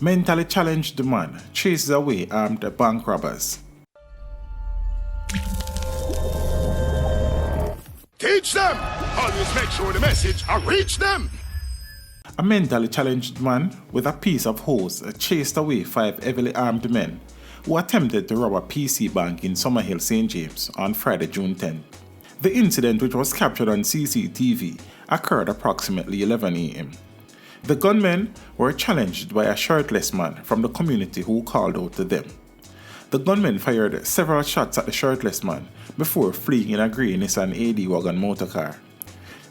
Mentally challenged man chases away armed bank robbers. Teach them! Always make sure the message will reach them! A mentally challenged man with a piece of hose chased away 5 heavily armed men who attempted to rob a PC bank in Summerhill, St. James on Friday, June 10. The incident, which was captured on CCTV, occurred approximately 11 a.m. The gunmen were challenged by a shirtless man from the community who called out to them. The gunmen fired several shots at the shirtless man before fleeing in a grey Nissan AD wagon motorcar.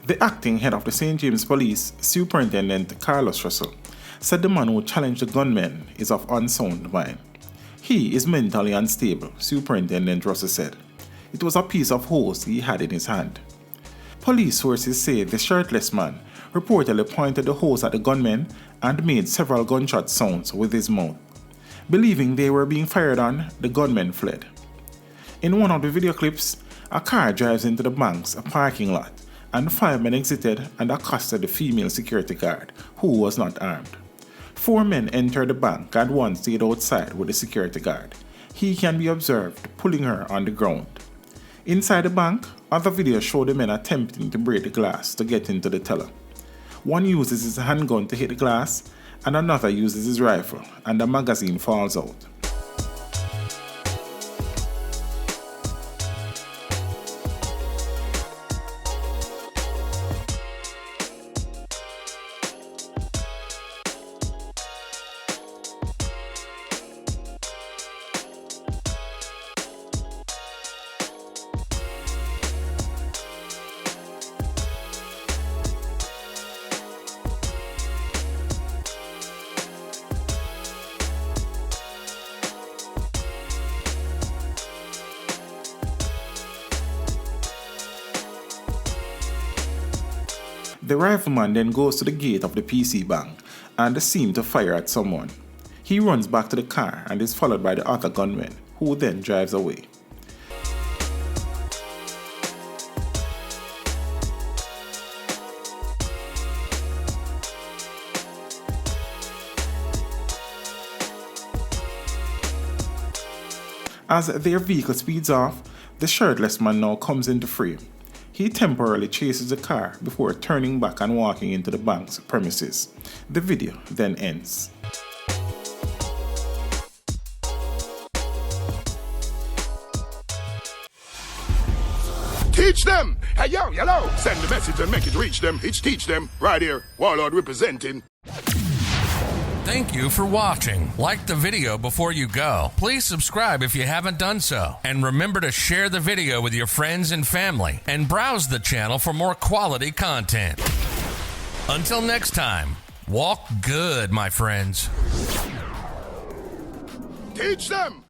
The acting head of the St. James Police, Superintendent Carlos Russell, said the man who challenged the gunmen is of unsound mind. He is mentally unstable, Superintendent Russell said. It was a piece of hose he had in his hand. Police sources say the shirtless man reportedly pointed the hose at the gunmen and made several gunshot sounds with his mouth. Believing they were being fired on, the gunmen fled. In one of the video clips, a car drives into the bank's parking lot and 5 men exited and accosted the female security guard, who was not armed. 4 men entered the bank and 1 stayed outside with the security guard. He can be observed pulling her on the ground. Inside the bank, other videos show the men attempting to break the glass to get into the teller. One uses his handgun to hit the glass, and another uses his rifle, and the magazine falls out. The rifleman then goes to the gate of the PC bank and seems to fire at someone. He runs back to the car and is followed by the other gunman, who then drives away. As their vehicle speeds off, the shirtless man now comes into frame. He temporarily chases the car before turning back and walking into the bank's premises. The video then ends. Teach them! Hey yo, hello! Send the message and make it reach them. It's teach them. Right here, Warlord representing. Thank you for watching. Like the video before you go. Please subscribe if you haven't done so. And remember to share the video with your friends and family. And browse the channel for more quality content. Until next time, walk good, my friends. Teach them!